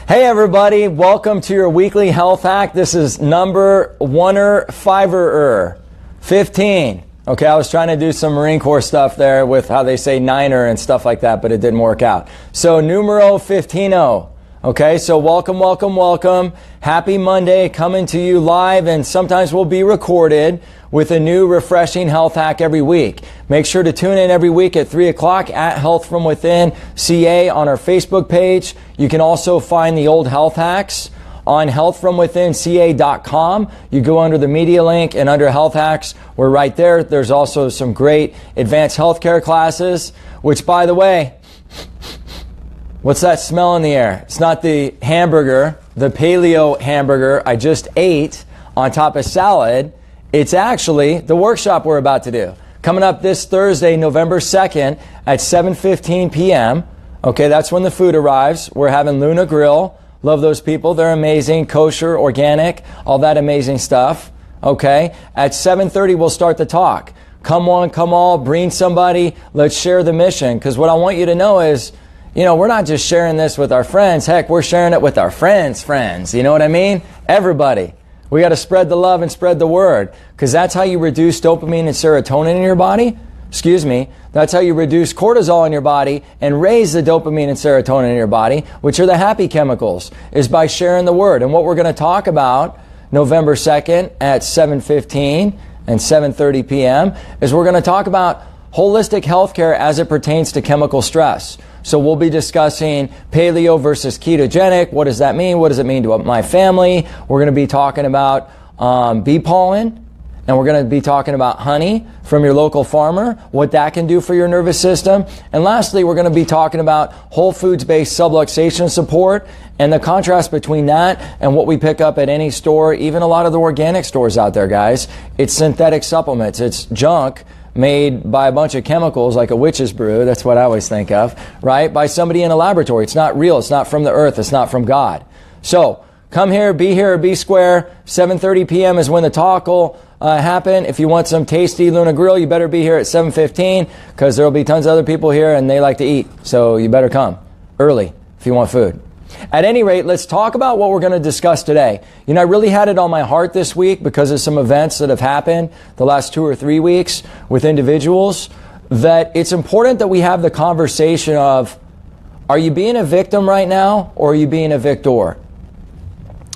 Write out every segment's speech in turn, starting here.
Hey everybody, welcome to your weekly health hack. This is number 15. Okay, I was trying to do some Marine Corps stuff there with how they say niner and stuff like that, but it didn't work out. So numero 15. Okay, so welcome. Happy Monday, coming to you live, and sometimes we'll be recorded with a new refreshing health hack every week. Make sure to tune in every week at 3 o'clock at Health From Within CA on our Facebook page. You can also find the old health hacks on healthfromwithinca.com. You go under the media link, and under health hacks, we're right there. There's also some great advanced healthcare classes, which, by the way, what's that smell in the air? It's not the hamburger, the paleo hamburger I just ate on top of salad. It's actually the workshop we're about to do. Coming up this Thursday, November 2nd at 7:15 p.m. Okay, that's when the food arrives. We're having Luna Grill. Love those people. They're amazing. Kosher, organic, all that amazing stuff. Okay, at 7:30 we'll start the talk. Come on, come all, bring somebody. Let's share the mission. Because what I want you to know is, we're not just sharing this with our friends. Heck, we're sharing it with our friends. You know what I mean? Everybody. We got to spread the love and spread the word, because that's how you reduce dopamine and serotonin in your body. That's how you reduce cortisol in your body and raise the dopamine and serotonin in your body, which are the happy chemicals, is by sharing the word. And what we're going to talk about November 2nd at 7:15 and 7:30 p.m. is we're going to talk about holistic healthcare as it pertains to chemical stress. So we'll be discussing paleo versus ketogenic. What does that mean? What does it mean to my family? We're going to be talking about bee pollen, and we're going to be talking about honey from your local farmer, what that can do for your nervous system. And lastly, we're going to be talking about whole foods-based subluxation support and the contrast between that and what we pick up at any store, even a lot of the organic stores out there, guys. It's synthetic supplements. It's junk made by a bunch of chemicals, like a witch's brew. That's what I always think of, right? By somebody in a laboratory. It's not real. It's not from the earth. It's not from God. So come here, be square. 7:30 p.m. is when the talk will happen. If you want some tasty Luna Grill, you better be here at 7:15, because there will be tons of other people here and they like to eat. So you better come early if you want food. At any rate, let's talk about what we're going to discuss today. I really had it on my heart this week because of some events that have happened the last 2 or 3 weeks with individuals, that it's important that we have the conversation of, are you being a victim right now, or are you being a victor?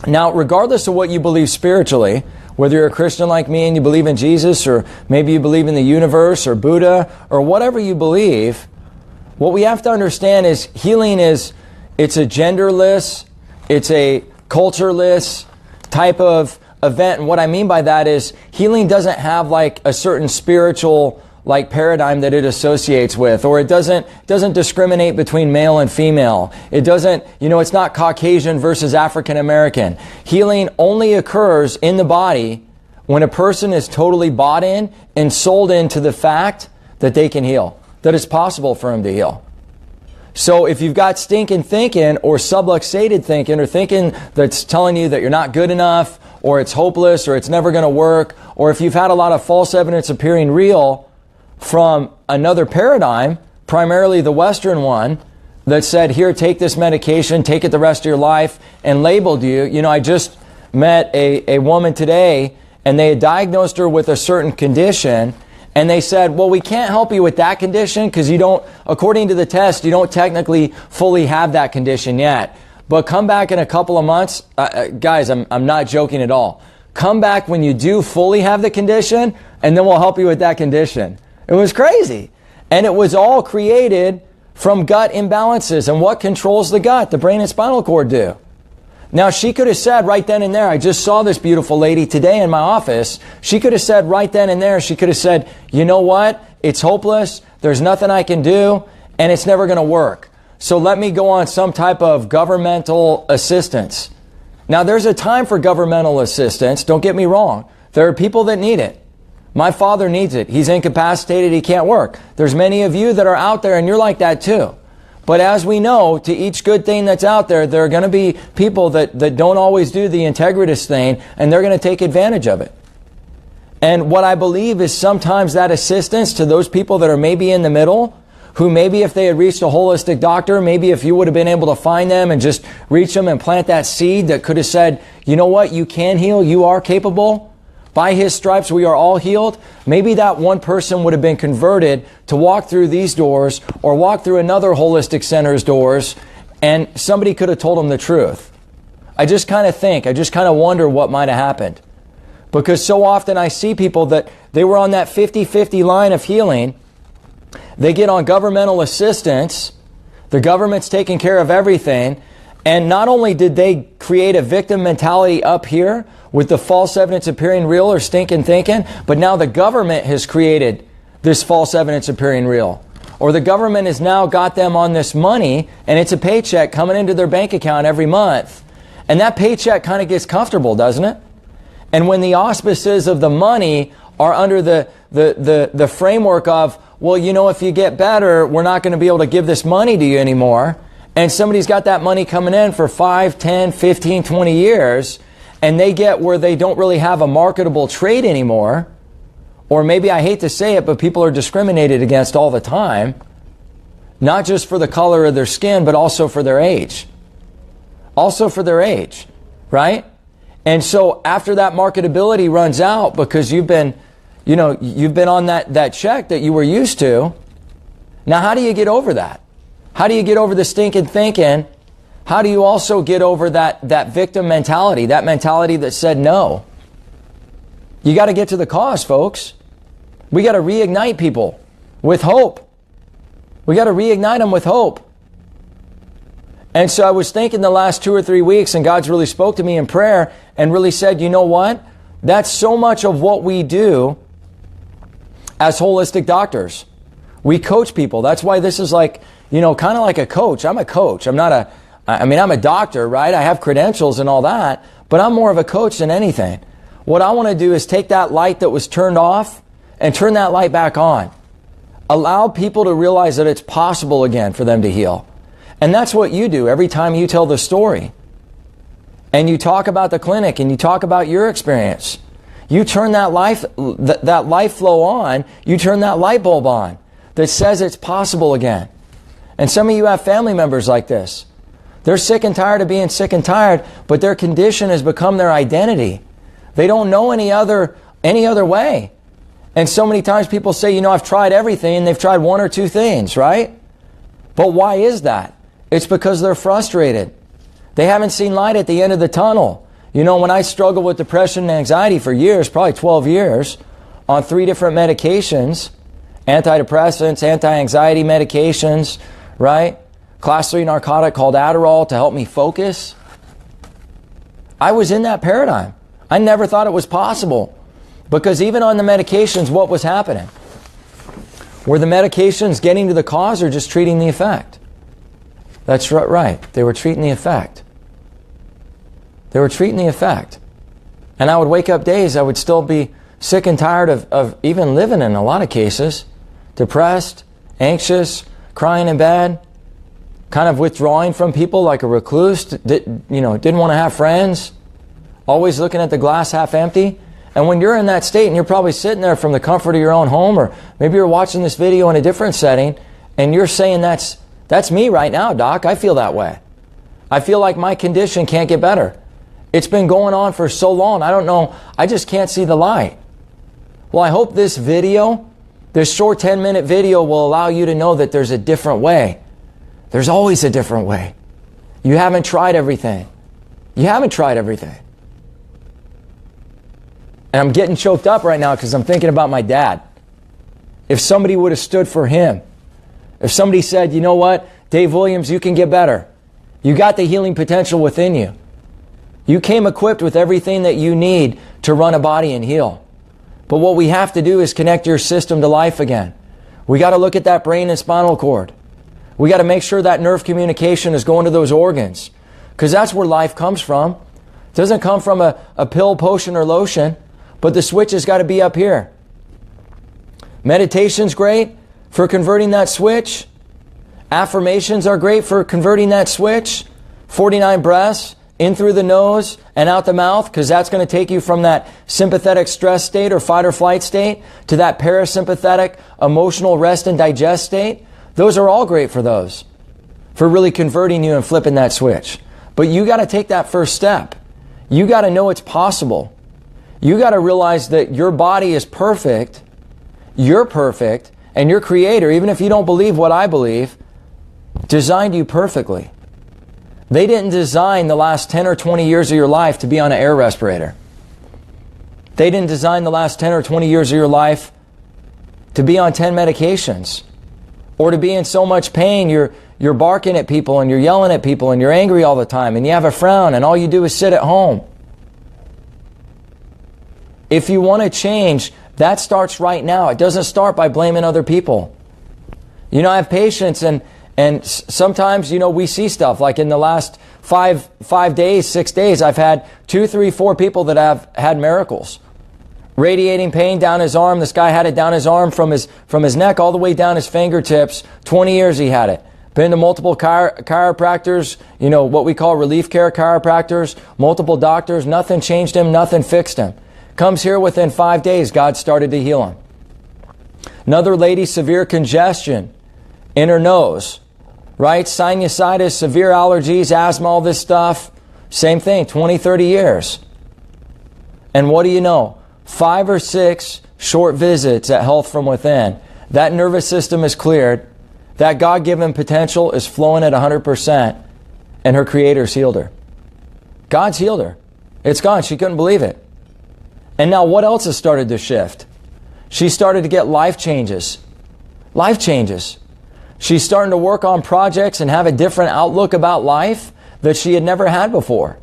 Now, regardless of what you believe spiritually, whether you're a Christian like me and you believe in Jesus, or maybe you believe in the universe or Buddha or whatever you believe, what we have to understand is healing it's a genderless, it's a cultureless type of event. And what I mean by that is healing doesn't have like a certain spiritual paradigm that it associates with, or it doesn't discriminate between male and female. It doesn't, it's not Caucasian versus African American. Healing only occurs in the body when a person is totally bought in and sold into the fact that they can heal, that it's possible for them to heal. So if you've got stinking thinking or subluxated thinking, or thinking that's telling you that you're not good enough, or it's hopeless, or it's never going to work, or if you've had a lot of false evidence appearing real from another paradigm, primarily the Western one, that said, here, take this medication, take it the rest of your life, and labeled you. I just met a woman today, and they had diagnosed her with a certain condition, and they said, well, we can't help you with that condition because you don't, according to the test, you don't technically fully have that condition yet. But come back in a couple of months. Guys, I'm not joking at all. Come back when you do fully have the condition, and then we'll help you with that condition. It was crazy. And it was all created from gut imbalances. And what controls the gut? The brain and spinal cord do. Now, she could have said right then and there, I just saw this beautiful lady today in my office. She could have said right then and there, she could have said, you know what? It's hopeless. There's nothing I can do, and it's never going to work. So let me go on some type of governmental assistance. Now, there's a time for governmental assistance. Don't get me wrong. There are people that need it. My father needs it. He's incapacitated. He can't work. There's many of you that are out there, and you're like that too. But as we know, to each good thing that's out there, there are going to be people that don't always do the integritous thing, and they're going to take advantage of it. And what I believe is sometimes that assistance to those people that are maybe in the middle who maybe if they had reached a holistic doctor, maybe if you would have been able to find them and just reach them and plant that seed that could have said, you know what, you can heal, you are capable. By his stripes we are all healed. Maybe that one person would have been converted to walk through these doors or walk through another holistic center's doors, and somebody could have told them the truth. I just kind of wonder what might have happened. Because so often I see people that they were on that 50-50 line of healing. They get on governmental assistance. The government's taking care of everything. And not only did they create a victim mentality up here with the false evidence appearing real or stinking thinking, but now the government has created this false evidence appearing real. Or the government has now got them on this money, and it's a paycheck coming into their bank account every month. And that paycheck kind of gets comfortable, doesn't it? And when the auspices of the money are under the framework of, well, you know, if you get better, we're not going to be able to give this money to you anymore. And somebody's got that money coming in for 5, 10, 15, 20 years, and they get where they don't really have a marketable trade anymore. Or maybe, I hate to say it, but people are discriminated against all the time. Not just for the color of their skin, but also for their age. Also for their age, right? And so after that marketability runs out because you've been on that check that you were used to, now how do you get over that? How do you get over the stinking thinking? How do you also get over that victim mentality, that mentality that said no? You got to get to the cause, folks. We got to reignite people with hope. We got to reignite them with hope. And so I was thinking the last 2 or 3 weeks, and God's really spoke to me in prayer and really said, you know what? That's so much of what we do as holistic doctors. We coach people. That's why this is like, kind of like a coach. I'm a coach. I'm a doctor, right? I have credentials and all that, but I'm more of a coach than anything. What I want to do is take that light that was turned off and turn that light back on. Allow people to realize that it's possible again for them to heal. And that's what you do every time you tell the story. And you talk about the clinic and you talk about your experience. You turn that life flow on. You turn that light bulb on that says it's possible again. And some of you have family members like this. They're sick and tired of being sick and tired, but their condition has become their identity. They don't know any other way. And so many times people say, I've tried everything, and they've tried 1 or 2 things, right? But why is that? It's because they're frustrated. They haven't seen light at the end of the tunnel. When I struggled with depression and anxiety for years, probably 12 years, on 3 different medications, antidepressants, anti-anxiety medications, right? Class 3 narcotic called Adderall to help me focus. I was in that paradigm. I never thought it was possible. Because even on the medications, what was happening? Were the medications getting to the cause or just treating the effect? That's right. They were treating the effect. They were treating the effect. And I would wake up days, I would still be sick and tired of even living in a lot of cases. Depressed, anxious, crying in bed, kind of withdrawing from people like a recluse, didn't want to have friends, always looking at the glass half empty. And when you're in that state and you're probably sitting there from the comfort of your own home, or maybe you're watching this video in a different setting and you're saying, that's me right now, Doc. I feel that way. I feel like my condition can't get better. It's been going on for so long. I don't know. I just can't see the light. Well, I hope this video, this short 10-minute video, will allow you to know that there's a different way. There's always a different way. You haven't tried everything. You haven't tried everything. And I'm getting choked up right now because I'm thinking about my dad. If somebody would have stood for him, if somebody said, you know what, Dave Williams, you can get better. You got the healing potential within you. You came equipped with everything that you need to run a body and heal. But what we have to do is connect your system to life again. We got to look at that brain and spinal cord. We got to make sure that nerve communication is going to those organs, because that's where life comes from. It doesn't come from a pill, potion, or lotion. But the switch has got to be up here. Meditation's great for converting that switch. Affirmations are great for converting that switch. 49 breaths in through the nose and out the mouth, because that's going to take you from that sympathetic stress state or fight or flight state to that parasympathetic emotional rest and digest state. Those are all great for really converting you and flipping that switch. But you got to take that first step. You got to know it's possible. You got to realize that your body is perfect. You're perfect. And your Creator, even if you don't believe what I believe, designed you perfectly. They didn't design the last 10 or 20 years of your life to be on an air respirator. They didn't design the last 10 or 20 years of your life to be on 10 medications or to be in so much pain you're barking at people and you're yelling at people and you're angry all the time and you have a frown and all you do is sit at home. If you want to change, that starts right now. It doesn't start by blaming other people. You know, I have patients and sometimes, you know, we see stuff like in the last 5 days, 6 days, I've had 2, 3, 4 people that have had miracles. Radiating pain down his arm. This guy had it down his arm from his neck all the way down his fingertips. 20 years he had it. Been to multiple chiropractors, you know, what we call relief care chiropractors, multiple doctors. Nothing changed him. Nothing fixed him. Comes here within 5 days, God started to heal him. Another lady, severe congestion in her nose, right? Sinusitis, severe allergies, asthma, all this stuff. Same thing, 20, 30 years. And what do you know? 5 or 6 short visits at Health from Within. That nervous system is cleared. That God-given potential is flowing at 100%. And her Creator's healed her. God's healed her. It's gone. She couldn't believe it. And now what else has started to shift? She started to get life changes. Life changes. She's starting to work on projects and have a different outlook about life that she had never had before.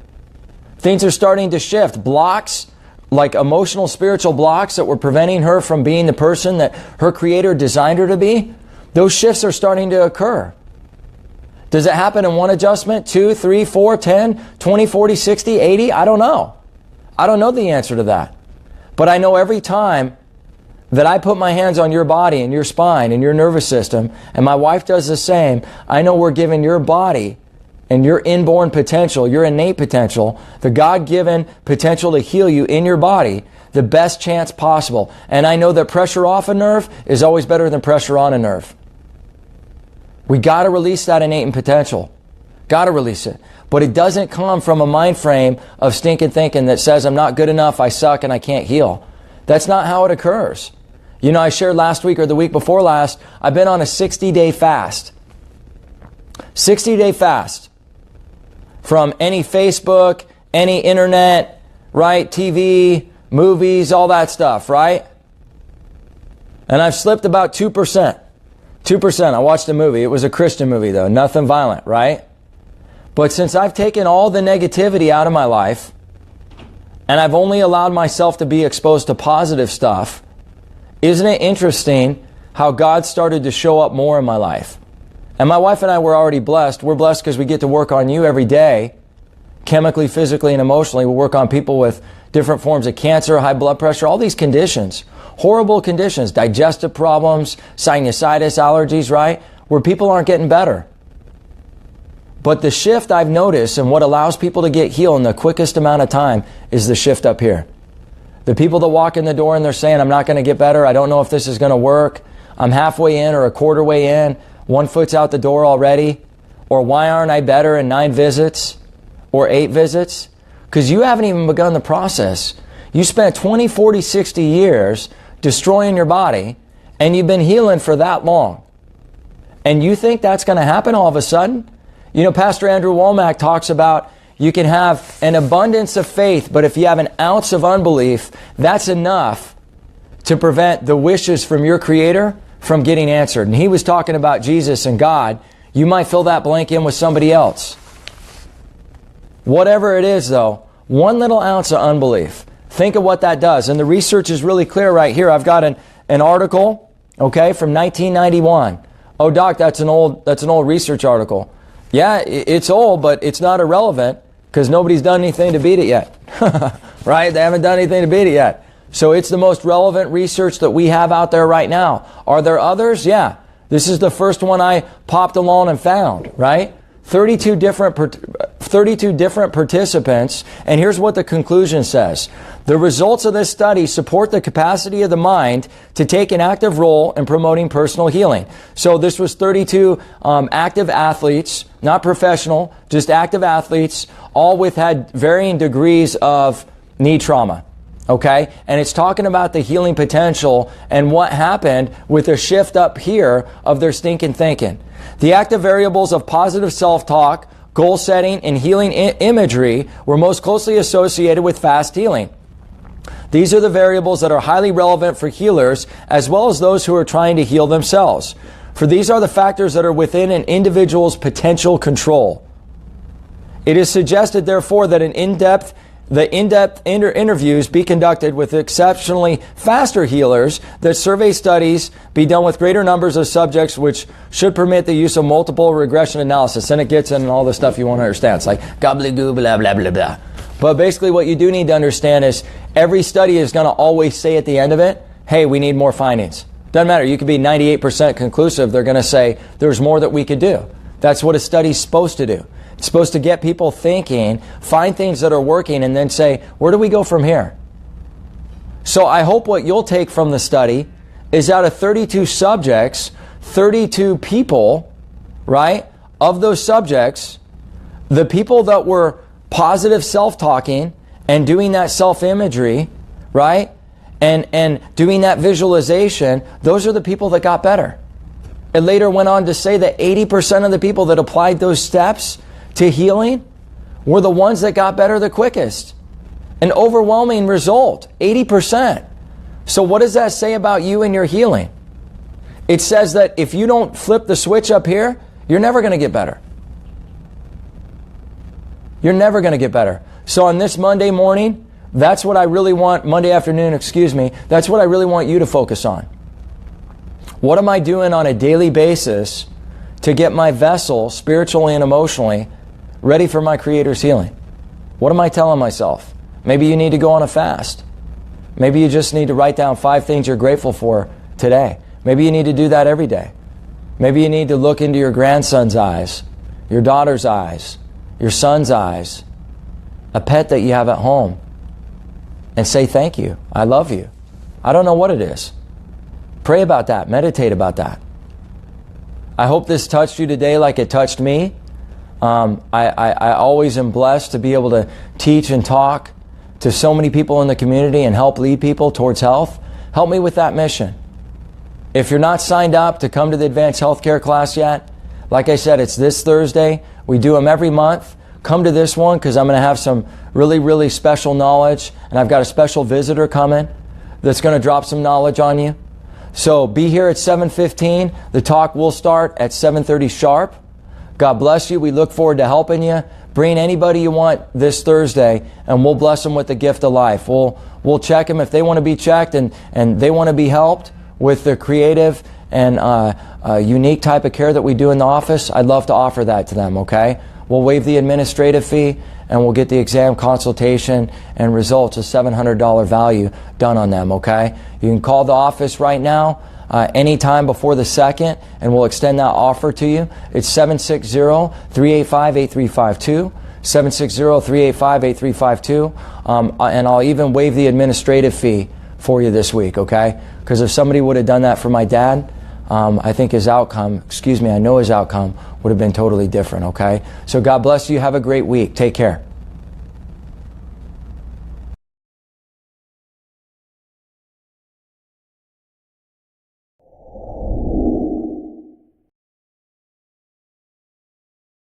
Things are starting to shift. Blocks, like emotional, spiritual blocks that were preventing her from being the person that her Creator designed her to be, those shifts are starting to occur. Does it happen in one adjustment, 2, 3, 4, 10, 20, 40, 60, 80? I don't know. I don't know the answer to that. But I know every time that I put my hands on your body and your spine and your nervous system, and my wife does the same, I know we're giving your body and your inborn potential, your innate potential, the God-given potential to heal you in your body, the best chance possible. And I know that pressure off a nerve is always better than pressure on a nerve. We got to release that innate potential. Got to release it. But it doesn't come from a mind frame of stinking thinking that says I'm not good enough, I suck, and I can't heal. That's not how it occurs. You know, I shared last week or the week before last, I've been on a 60-day fast. 60-day fast. From any Facebook, any internet, right? TV, movies, all that stuff, right? And I've slipped about 2%. 2%. I watched a movie. It was a Christian movie, though. Nothing violent, right? But since I've taken all the negativity out of my life, and I've only allowed myself to be exposed to positive stuff, isn't it interesting how God started to show up more in my life? And my wife and I were already blessed. We're blessed because we get to work on you every day, chemically, physically, and emotionally. We work on people with different forms of cancer, high blood pressure, all these conditions, horrible conditions, digestive problems, sinusitis, allergies, right? Where people aren't getting better. But the shift I've noticed and what allows people to get healed in the quickest amount of time is the shift up here. The people that walk in the door and they're saying, I'm not going to get better. I don't know if this is going to work. I'm halfway in or a quarter way in. 1 foot's out the door already. Or why aren't I better in 9 visits or 8 visits? Because you haven't even begun the process. You spent 20, 40, 60 years destroying your body and you've been healing for that long. And you think that's going to happen all of a sudden? You know, Pastor Andrew Womack talks about you can have an abundance of faith, but if you have an ounce of unbelief, that's enough to prevent the wishes from your Creator from getting answered. And he was talking about Jesus and God. You might fill that blank in with somebody else. Whatever it is, though, 1 little ounce of unbelief. Think of what that does. And the research is really clear right here. I've got an article, okay, from 1991. Oh, Doc, that's an old research article. Yeah, it's old, but it's not irrelevant because nobody's done anything to beat it yet. Right? They haven't done anything to beat it yet. So it's the most relevant research that we have out there right now. Are there others? Yeah. This is the first one I popped along and found, right? 32 different 32 different participants, and here's what the conclusion says. The results of this study support the capacity of the mind to take an active role in promoting personal healing. So this was 32 active athletes, not professional, just active athletes, all with had varying degrees of knee trauma. Okay? And it's talking about the healing potential and what happened with a shift up here of their stinking thinking. The active variables of positive self-talk, goal setting, and healing imagery were most closely associated with fast healing. These are the variables that are highly relevant for healers as well as those who are trying to heal themselves. For these are the factors that are within an individual's potential control. It is suggested, therefore, that the in-depth interviews be conducted with exceptionally faster healers, that survey studies be done with greater numbers of subjects, which should permit the use of multiple regression analysis. And it gets in all the stuff you want to understand. It's like gobbledygoo, blah, blah, blah, blah. But basically what you do need to understand is every study is going to always say at the end of it, hey, we need more findings. Doesn't matter. You could be 98% conclusive. They're going to say there's more that we could do. That's what a study's supposed to do. It's supposed to get people thinking, find things that are working, and then say, where do we go from here? So I hope what you'll take from the study is out of 32 subjects, 32 people, right, of those subjects, the people that were positive self-talking and doing that self-imagery, right, and doing that visualization, those are the people that got better. It later went on to say that 80% of the people that applied those steps to healing were the ones that got better the quickest. An overwhelming result, 80%. So what does that say about you and your healing? It says that if you don't flip the switch up here, you're never going to get better. You're never going to get better. So on this Monday morning, that's what I really want, Monday afternoon, that's what I really want you to focus on. What am I doing on a daily basis to get my vessel, spiritually and emotionally, ready for my Creator's healing? What am I telling myself? Maybe you need to go on a fast. Maybe you just need to write down 5 things you're grateful for today. Maybe you need to do that every day. Maybe you need to look into your grandson's eyes, your daughter's eyes, your son's eyes, a pet that you have at home, and say thank you. I love you. I don't know what it is. Pray about that. Meditate about that. I hope this touched you today like it touched me. I always am blessed to be able to teach and talk to so many people in the community and help lead people towards health. Help me with that mission. If you're not signed up to come to the advanced healthcare class yet, like I said, it's this Thursday. We do them every month. Come to this one because I'm going to have some really, really special knowledge, and I've got a special visitor coming that's going to drop some knowledge on you. So be here at 7:15. The talk will start at 7:30 sharp. God bless you. We look forward to helping you. Bring anybody you want this Thursday, and we'll bless them with the gift of life. We'll check them if they want to be checked and they want to be helped with the creative and unique type of care that we do in the office. I'd love to offer that to them, okay? We'll waive the administrative fee, and we'll get the exam consultation and results, a $700 value done on them, okay? You can call the office right now, anytime before the 2nd, and we'll extend that offer to you. It's 760-385-8352, 760-385-8352, and I'll even waive the administrative fee for you this week, okay? Because if somebody would have done that for my dad, I think his outcome, I know his outcome would have been totally different, okay? So God bless you. Have a great week. Take care.